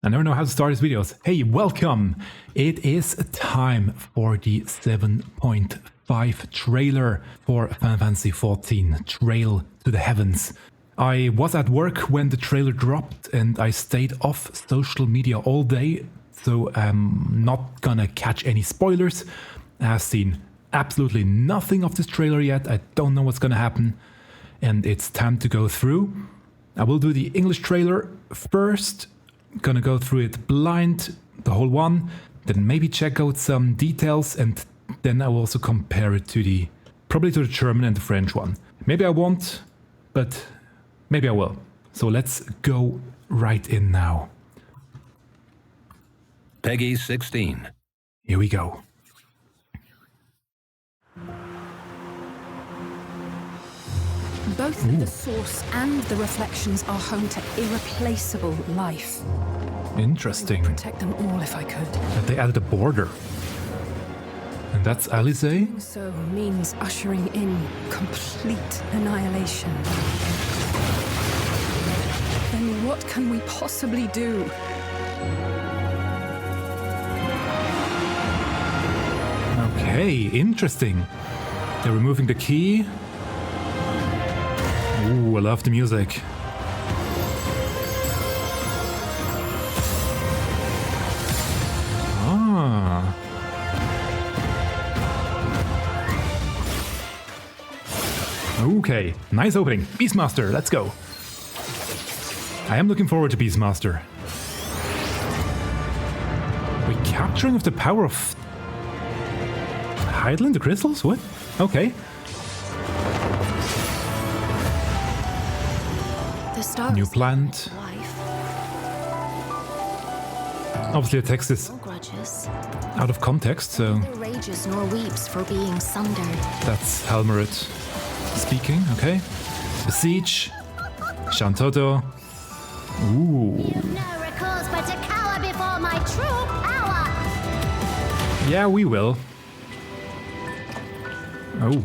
I never know how to start these videos. Hey, welcome! It is time for the 7.5 trailer for Final Fantasy XIV, Trail to the Heavens. I was at work when the trailer dropped and I stayed off social media all day, so I'm not gonna catch any spoilers. I've seen absolutely nothing of this trailer yet, I don't know what's gonna happen, and it's time to go through. I will do the English trailer first. Gonna go through it blind, the whole one, then maybe check out some details, and then I will also compare it to probably to the German and the French one. Maybe I won't, but maybe I will. So let's go right in now. Peggy 16. Here we go. Both the source and the reflections are home to irreplaceable life. Interesting. Protect them all if I could. That they added a border. And that's Alice? So means ushering in complete annihilation. Then what can we possibly do? Okay, interesting. They're removing the key. Ooh, I love the music. Ah. Okay, nice opening. Beastmaster, let's go. I am looking forward to Beastmaster. Recapturing of the power of Hydaelyn, the crystals? What? Okay. New plant. Obviously the text is out of context, so rages nor weeps for being sundered. That's Helmerit speaking, okay. Besiege. Shantoto. Ooh. You've no recourse but to cower before my true power. Yeah, we will. Oh.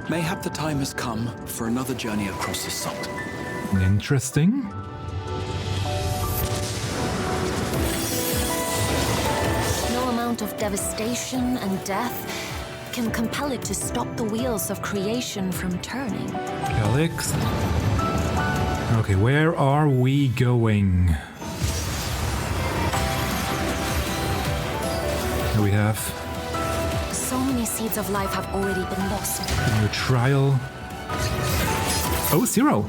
Mayhap the time has come for another journey across the salt. Interesting. No amount of devastation and death can compel it to stop the wheels of creation from turning. Calyx. Okay, where are we going? Here we have So many seeds of life have already been lost. a new trial. Oh, 0.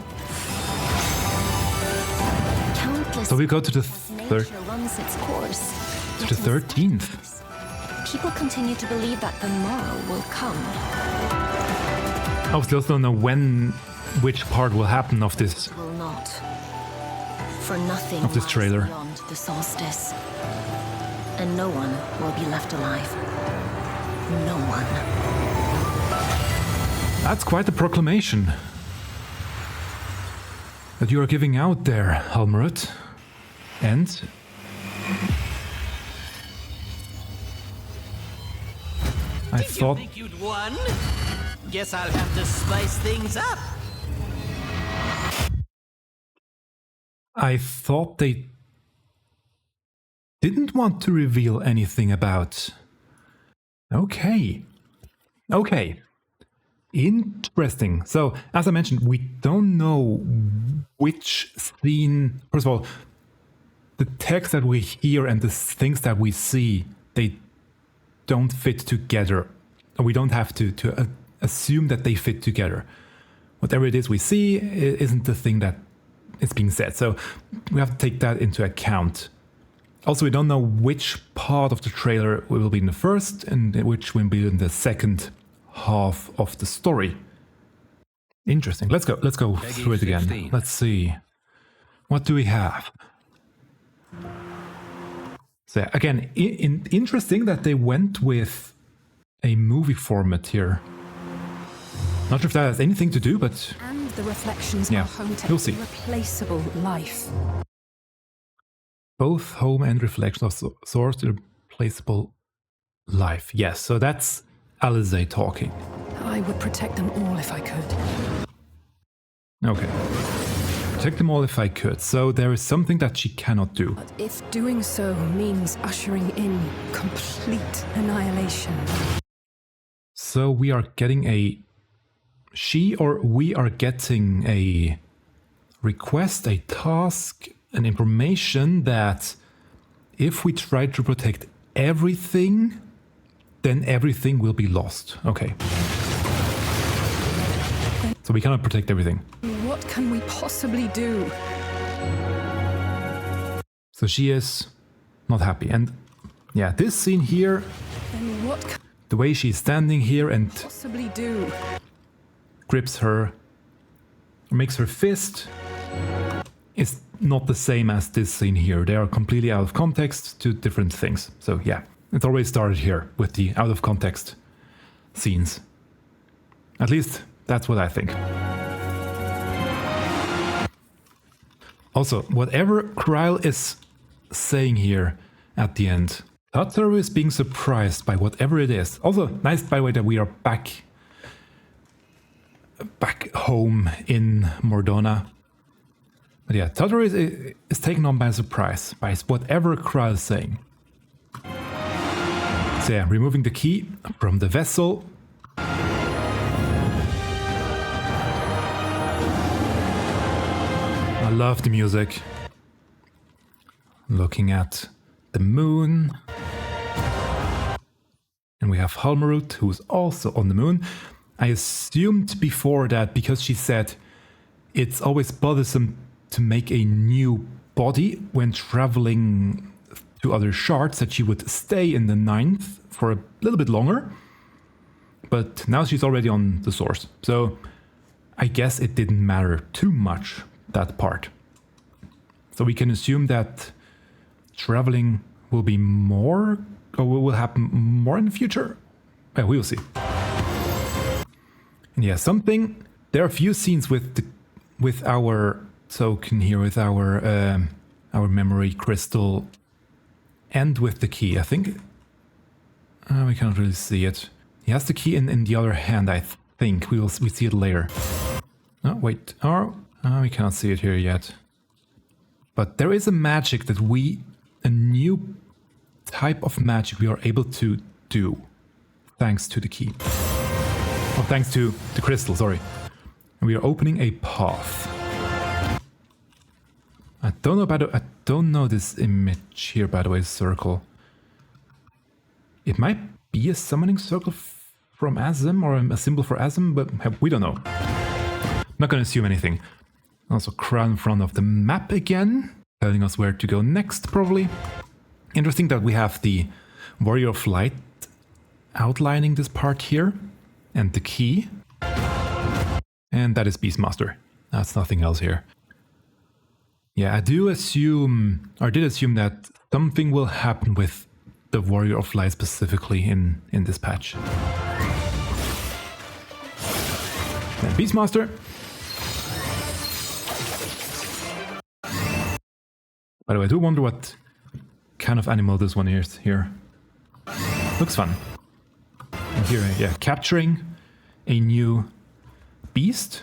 Countless. So we go to the Nature runs its course. to the 13th. People continue to believe that the morrow will come. Obviously, also don't know which part will happen of this. Will not. For nothing Of this lies trailer. beyond the solstice. And no one will be left alive. No one. That's quite a proclamation that you are giving out there, Helmerit. And I Did thought you think you'd won? Guess I'll have to spice things up. they didn't want to reveal anything about. Okay. Interesting. So, as I mentioned, we don't know which scene. First of all, the text that we hear and the things that we see, they don't fit together. We don't have to assume that they fit together. Whatever it is we see isn't the thing that is being said. So we have to take that into account. Also, we don't know which part of the trailer will be in the first and which will be in the second half of the story. Interesting. Let's go through it again. 16. Let's see. What do we have? So again, interesting that they went with a movie format here. Not sure if that has anything to do, but And the reflections Yeah, are home to we'll see. irreplaceable life. both home and reflection of source irreplaceable life. Yes, so that's Alize talking. I would protect them all if I could. Okay. protect them all if I could. So there is something that she cannot do. But if doing so means ushering in complete annihilation. So we are getting a... we are getting a request, a task, an information that if we try to protect everything, then everything will be lost. Okay. So we cannot protect everything. What can we possibly do? So she is not happy. And yeah, this scene here, Then what can the way she's standing here and we possibly do? grips her, makes her fist, is not the same as this scene here. They are completely out of context, two different things. So yeah, it always started here with the out of context scenes. At least that's what I think. Also, whatever Kryl is saying here at the end, Tataru is being surprised by whatever it is. Also, nice by the way that we are back home in Mordona. But yeah, Tataru is taken on by surprise by whatever Kryl is saying. So yeah, removing the key from the vessel. I love the music. Looking at the moon. And we have Halmarut, who's also on the moon. I assumed before that because she said it's always bothersome to make a new body when traveling to other shards, that she would stay in the 9th for a little bit longer. But now she's already on the source. So I guess it didn't matter too much, that part. So we can assume that traveling will be more, or will happen more in the future. Well, we will see. And yeah, there are a few scenes with our token here, with our memory crystal, and with the key. I think we cannot really see it. He has the key in the other hand. I think we see it later. Oh wait, we cannot see it here yet. But there is a magic that a new type of magic we are able to do, thanks to the key. Oh, thanks to the crystal, sorry. And we are opening a path. I don't know this image here, by the way, circle. It might be a summoning circle from Azim, or a symbol for Azim, but we don't know. I'm not gonna assume anything. Also, crown in front of the map again, telling us where to go next, probably. Interesting that we have the Warrior of Light outlining this part here, and the key. And that is Beastmaster. That's nothing else here. Yeah, I did assume that something will happen with the Warrior of Light specifically in this patch. Then Beastmaster. By the way, I do wonder what kind of animal this one is here. Looks fun. And here, yeah, capturing a new beast.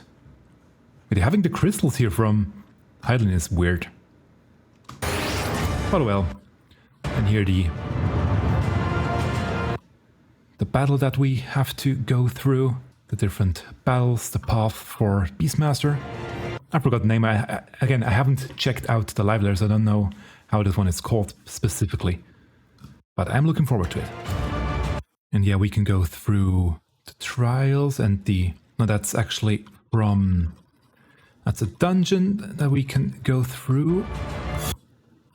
But having the crystals here from Hydaelyn is weird. But well. And here the battle that we have to go through. The different battles, the path for Beastmaster. I forgot the name. I haven't checked out the live letters. I don't know how this one is called specifically. But I'm looking forward to it. And yeah, we can go through the trials and that's actually that's a dungeon that we can go through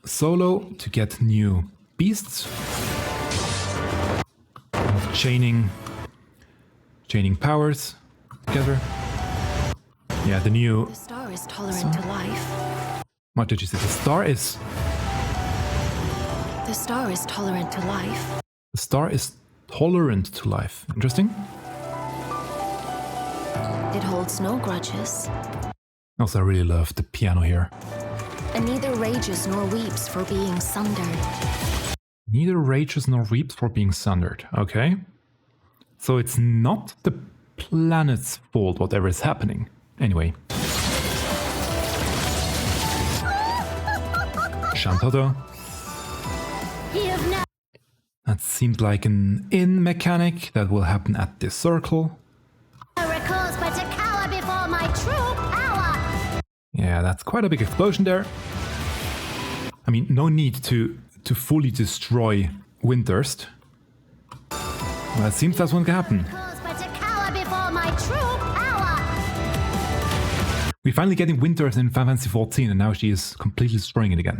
solo to get new beasts. Chaining powers together. Yeah, the new... The star is tolerant to life. What did you say? The star is tolerant to life. The star is tolerant to life. Interesting. It holds no grudges. Also, I really love the piano here. And neither rages nor weeps for being sundered. Neither rages nor weeps for being sundered. Okay. So it's not the planet's fault, whatever is happening. Anyway. Shantoto. That seemed like an in mechanic that will happen at this circle. Yeah, that's quite a big explosion there. I mean, no need to fully destroy Windthirst. Well, it seems that's what can happen. We're finally getting Windthirst in Final Fantasy XIV, and now she is completely destroying it again.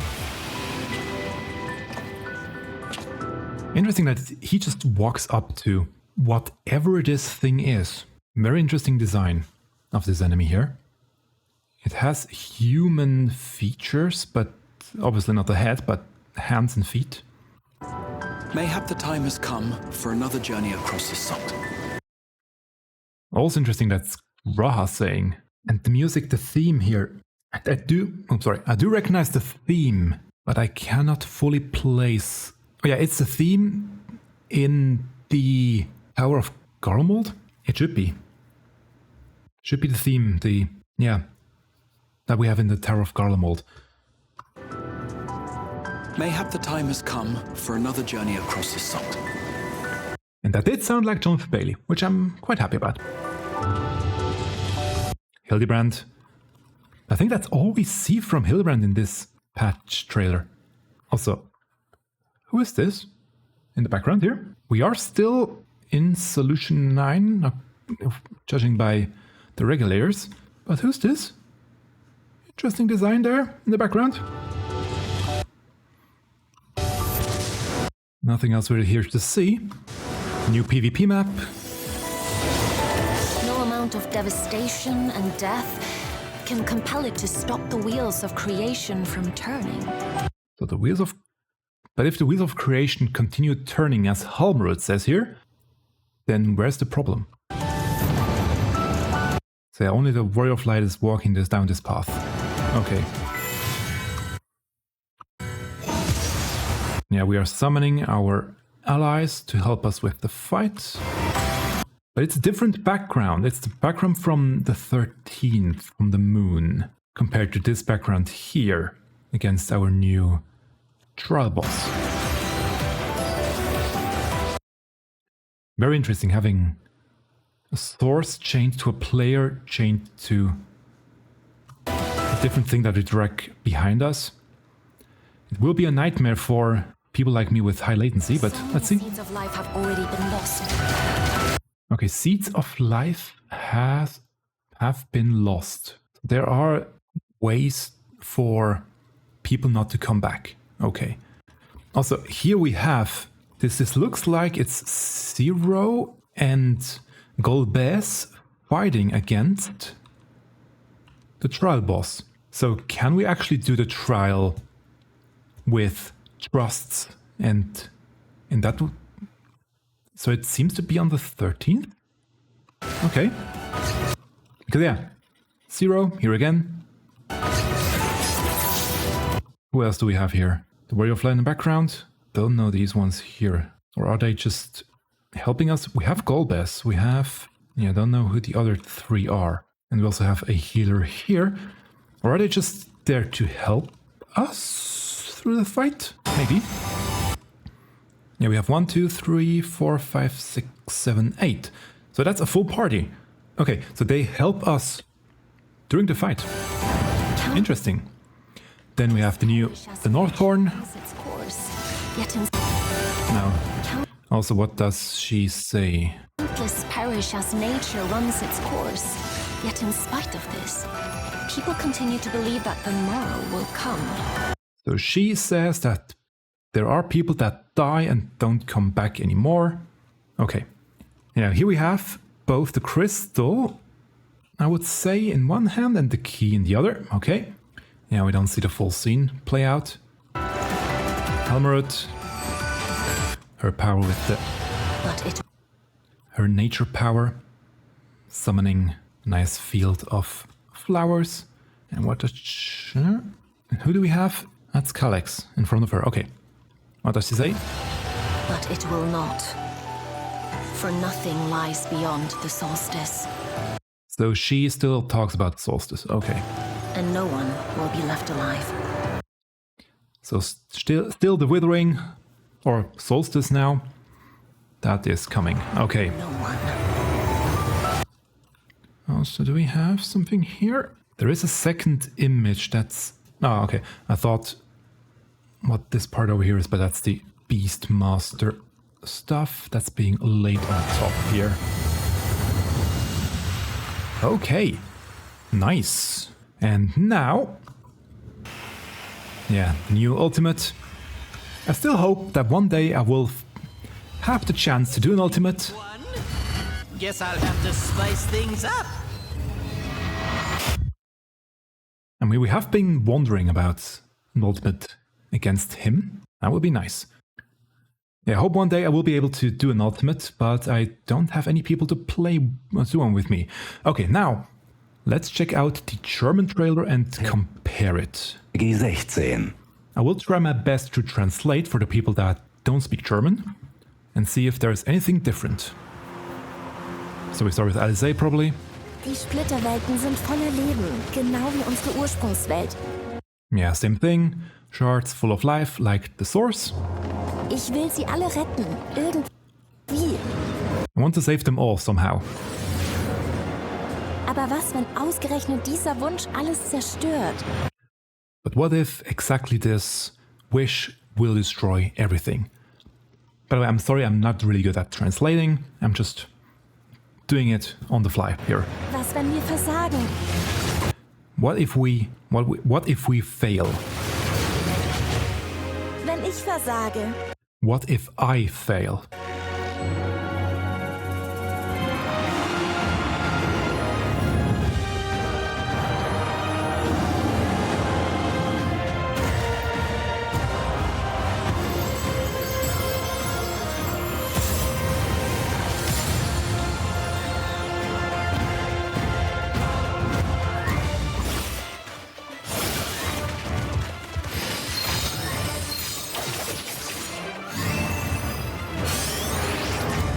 Interesting that he just walks up to whatever this thing is. Very interesting design of this enemy here. It has human features, but obviously not the head, but hands and feet. Mayhap the time has come for another journey across the salt. Also interesting that's Raha saying. And the music, the theme here, I do recognize the theme, but I cannot fully place. Oh yeah, it's the theme in the Tower of Garlemald? It should be. Should be the theme, that we have in the Tower of Garlemald. Mayhap the time has come for another journey across the salt. And that did sound like Jonathan Bailey, which I'm quite happy about. Hildebrand. I think that's all we see from Hildebrand in this patch trailer. Also, who is this in the background here? We are still in Solution 9, judging by the regulators. But who's this? Interesting design there in the background. Nothing else really here to see. New PvP map. No amount of devastation and death can compel it to stop the wheels of creation from turning. So but if the wheels of creation continue turning, as Halmrud says here, then where's the problem? So yeah, only the Warrior of Light is walking down this path. Okay. Yeah, we are summoning our allies to help us with the fight. But it's a different background. It's the background from the 13th, from the moon, compared to this background here against our new trial boss. Very interesting having a source chained to a player, chained to a different thing that we drag behind us. It will be a nightmare for people like me with high latency, but let's see. Seeds of life have already been lost. Okay, seeds of life have been lost. There are ways for people not to come back. Okay. Also, here we have this looks like it's Zero and Golbez fighting against the trial boss. So can we actually do the trial with trusts and in that? So it seems to be on the 13th. Okay. Because yeah, Zero here again. Who else do we have here? The Warrior of Light in the background. Don't know these ones here, or are they just helping us? We have Golbez. We have don't know who the other three are, and we also have a healer here. Or are they just there to help us through the fight? Maybe. Yeah, we have 1, 2, 3, 4, 5, 6, 7, 8. So that's a full party. Okay, so they help us during the fight. Interesting. Then we have the Northhorn. Now, also what does she say? Countless perish as nature runs its course. Yet in spite of this, people continue to believe that the morrow will come. So she says that there are people that die and don't come back anymore. Okay. Now here we have both the crystal, I would say, in one hand and the key in the other. Okay. Yeah, we don't see the full scene play out. Halmrud, her power with her nature power, summoning a nice field of flowers. And what does and who do we have? That's Calyx in front of her. Okay. What does she say? But it will not. For nothing lies beyond the solstice. So she still talks about solstice. Okay. And no one will be left alive. So still the Withering, or Solstice now. That is coming. Okay. Oh, so do we have something here? There is a second image that's... Oh, okay. I thought what this part over here is, but that's the Beastmaster stuff that's being laid on top here. Okay. Nice. And now... Yeah, new ultimate. I still hope that one day I will have the chance to do an ultimate. Guess I'll have to spice things up. I mean, we have been wondering about an ultimate against him. That would be nice. Yeah, I hope one day I will be able to do an ultimate, but I don't have any people to play do one with me. Okay, now let's check out the German trailer and compare it. FFXIV. I will try my best to translate for the people that don't speak German and see if there's anything different. So we start with Alice probably. Die Splitterwelten sind voller Leben, genau wie unsere Ursprungswelt. Yeah, same thing. Shards full of life, like the source. Ich will sie alle retten, irgendwie. I want to save them all somehow. Aber was, wenn ausgerechnet dieser Wunsch alles zerstört? But what if exactly this wish will destroy everything? By the way, I'm sorry, I'm not really good at translating. I'm just doing it on the fly here. Was, wenn wir versagen? What if we fail? Wenn ich versage? What if I fail?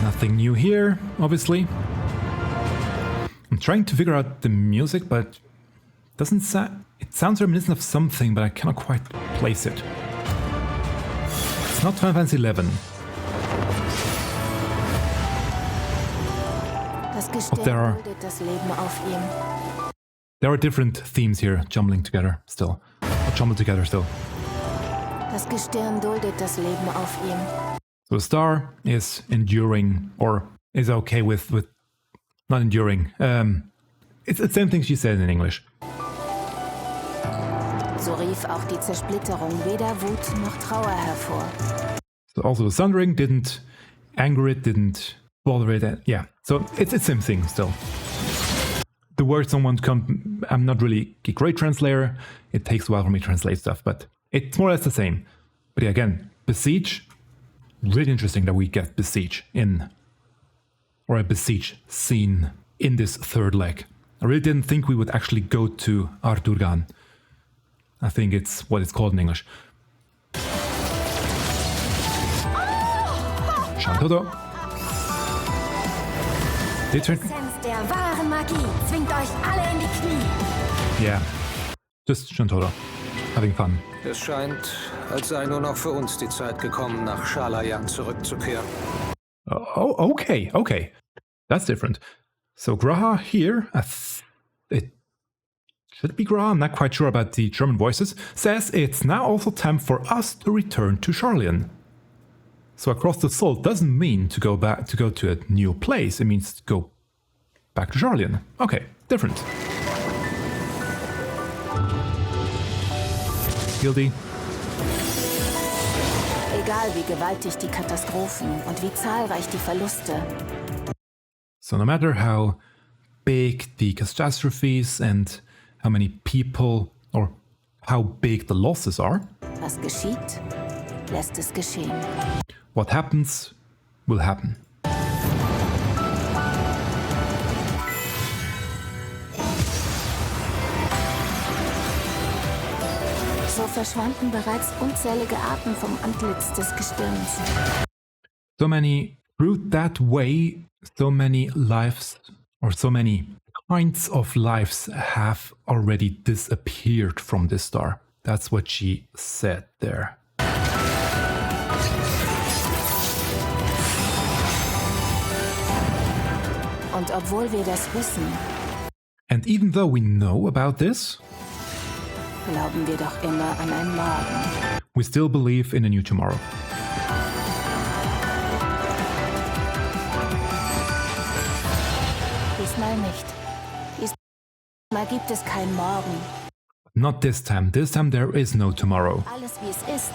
Nothing new here, obviously. I'm trying to figure out the music, but it sounds reminiscent of something, but I cannot quite place it. It's not Final Fantasy XI. Das Gestirn duldet das Leben auf ihm. There are different themes here, jumbled together still. Das Gestirn duldet das Leben auf ihm. So the star is enduring, or is okay with not enduring. It's the same thing she said in English. So rief auch die Zersplitterung weder Wut noch Trauer hervor. So also the sundering didn't anger it, didn't bother it. Yeah, so it's the same thing still. The word someone come, I'm not really a great translator. It takes a while for me to translate stuff, but it's more or less the same. But yeah, again, besiege. Really interesting that we get besiege in, or a besiege scene in this third leg. I really didn't think we would actually go to Arturgan. I think it's what it's called in English. Shantoto. Die Essenz der wahren Magie zwingt euch alle in die Knie. Yeah, just Shantoto. Having fun. Es scheint, als sei nur noch für uns die Zeit gekommen, nach Schalayan zurückzukehren. Oh, okay. That's different. So Graha here, it should be Graha, I'm not quite sure about the German voices, says it's now also time for us to return to Sharlayan. So across the salt doesn't mean to go to a new place, it means to go back to Sharlayan. Okay, different. Guilty. Egal wie gewaltig die Katastrophen und wie zahlreich die Verluste. So no matter how big the catastrophes and how many people or how big the losses are, Was geschieht, lässt es geschehen. what happens will happen. So verschwanden bereits unzählige Arten vom Antlitz des Gestirns. So many, through that way, so many lives or so many kinds of lives have already disappeared from this star. That's what she said there. Und obwohl wir das wissen, And even though we know about this, glauben wir doch immer an einen Morgen. we still believe in a new tomorrow. Diesmal nicht. Diesmal gibt es keinen Morgen. Not this time. This time there is no tomorrow. Alles wie es ist,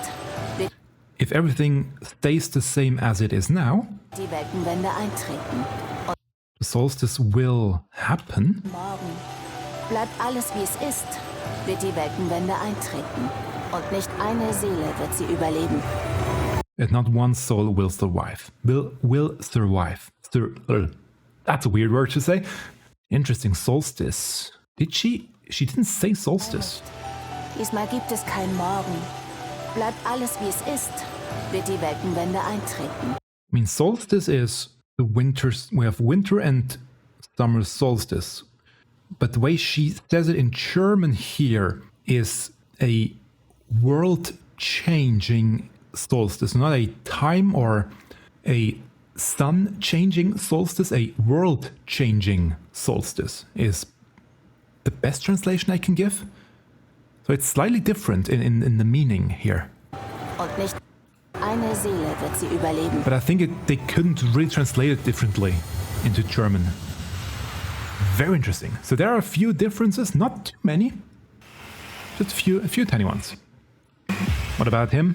wird If everything stays the same as it is now, die Weltenwende eintreten. the solstice will happen. Morgen bleibt alles wie es ist, wird die Weltenwende eintreten. Und nicht eine Seele wird sie überleben. And not one soul will survive. Will survive. That's a weird word to say. Interesting, solstice. She didn't say solstice. Diesmal gibt es keinen Morgen. Bleibt alles wie es ist, wird die Weltenwende eintreten. I mean, solstice is the winters. We have winter and summer solstice. But the way she says it in German here is a world-changing solstice, not a time or a sun-changing solstice. A world-changing solstice is the best translation I can give. So it's slightly different in the meaning here. Und nicht eine Seele wird sie überleben. But I think they couldn't really translate it differently into German. Very interesting. So there are a few differences, not too many. Just a few tiny ones. What about him?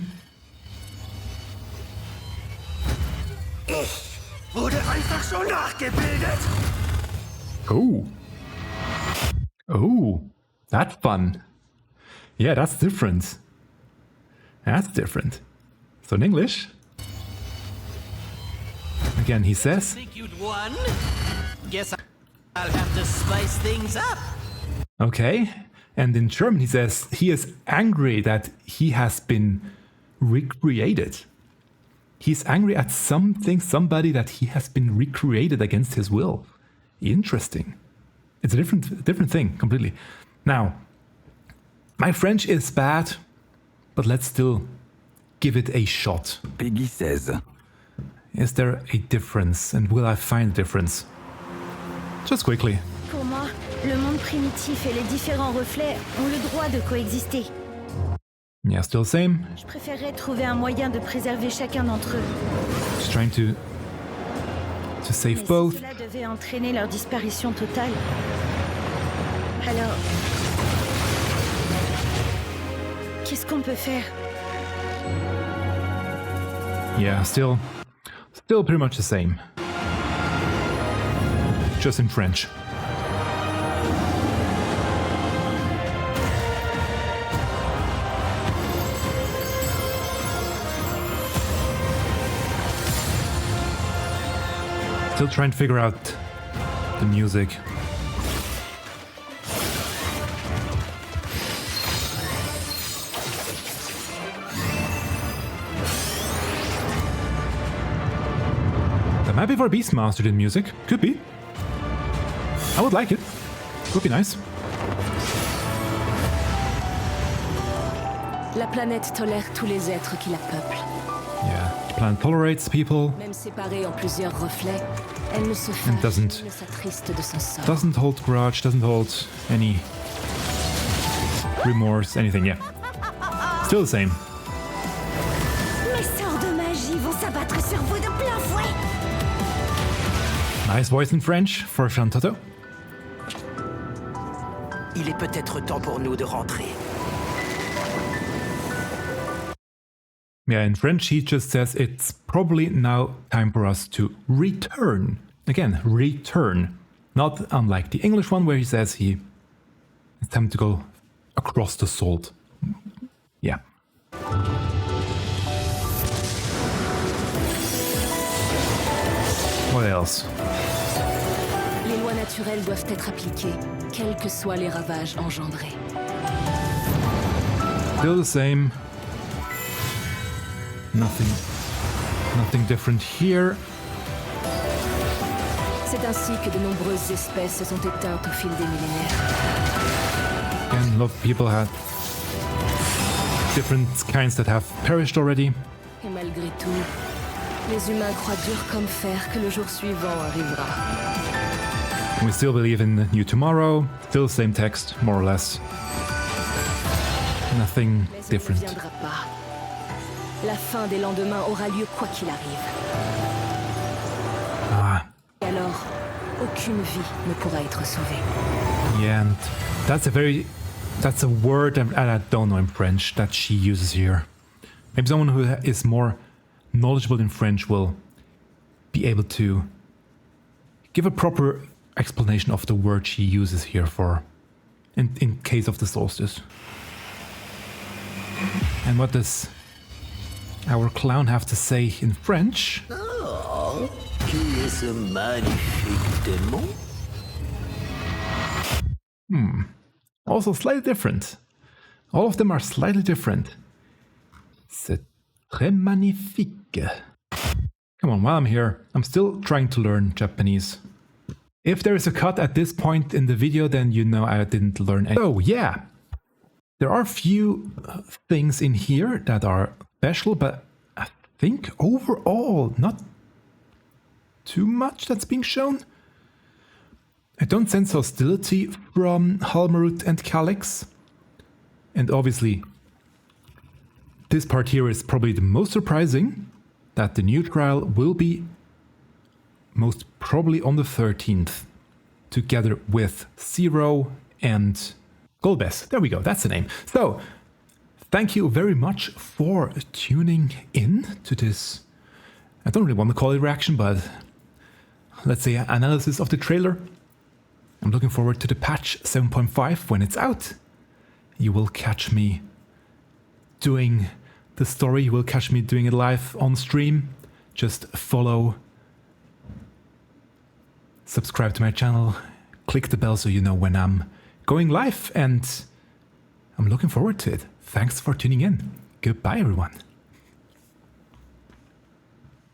Ich wurde einfach so nachgebildet. Oh, that's fun. Yeah, that's different. That's different. So in English, again, he says, Think you'd won? Guess I'll have to spice things up. okay. And in German, he says he is angry that he has been recreated. He's angry at somebody that he has been recreated against his will. Interesting. It's a different thing completely. Now, my French is bad, but let's still give it a shot. Peggy says. Is there a difference, and will I find a difference? Just quickly. Pour moi, le monde primitif et les différents reflets ont le droit de coexister. Yeah, still same. Je préférerais trouver un moyen de préserver chacun d'entre eux. Just trying to save Mais both. si cela devait entraîner leur disparition totale, alors qu'est-ce qu'on peut faire? Yeah, still pretty much the same. Just in French. Still trying to figure out the music. That might be for Beastmaster in music. Could be. I would like it. Could be nice. La planète tolère tous les êtres qui la peuplent. Yeah, the planet tolerates people. Même séparée en plusieurs reflets, elle ne se And fâche doesn't- ni ne s'attriste de son sort. Doesn't hold grudge, doesn't hold any remorse, anything, yeah. Still the same. Mes sorts de magie vont s'abattre sur vous de plein fouet. Nice voice in French for Shantato. Il est peut-être temps pour nous de rentrer. Yeah, in French he just says it's probably now time for us to return. Again, return. Not unlike the English one where he says it's time to go across the salt. Yeah. What else? Les lois naturelles doivent être appliquées, quels que soient les ravages engendrés. Still the same. Nothing different here. C'est ainsi que de nombreuses espèces se sont éteintes au fil des millénaires. Again, a lot of people had different kinds that have perished already. Et malgré tout, les humains croient dur comme fer que le jour suivant arrivera. We still believe in New Tomorrow, still same text, more or less. Nothing Mais ça different. ne viendra pas. La fin des lendemains aura lieu quoi qu'il arrive. Ah, Et alors, aucune vie ne pourra être sauvée. yeah, and that's a word and I don't know in French that she uses here. Maybe someone who is more knowledgeable in French will be able to give a proper explanation of the word she uses here for in case of the solstice. And what does our clown have to say in French? Oh, qui est ce magnifique démon? Also slightly different. All of them are slightly different. C'est très magnifique. Come on, while I'm here, I'm still trying to learn Japanese. If there is a cut at this point in the video, then you know I didn't learn any. Oh, yeah. There are a few things in here that are special, but I think overall, not too much that's being shown. I don't sense hostility from Halmarut and Calyx. And obviously, this part here is probably the most surprising, that the new trial will be most probably on the 13th, together with Zero and Golbez. There we go, that's the name. So, thank you very much for tuning in to this, I don't really want to call it reaction, but let's say analysis of the trailer. I'm looking forward to the patch 7.5 when it's out. You will catch me doing the story, you will catch me doing it live on stream. Just follow, subscribe to my channel, click the bell so you know when I'm going live, and I'm looking forward to it. Thanks for tuning in. Goodbye, everyone.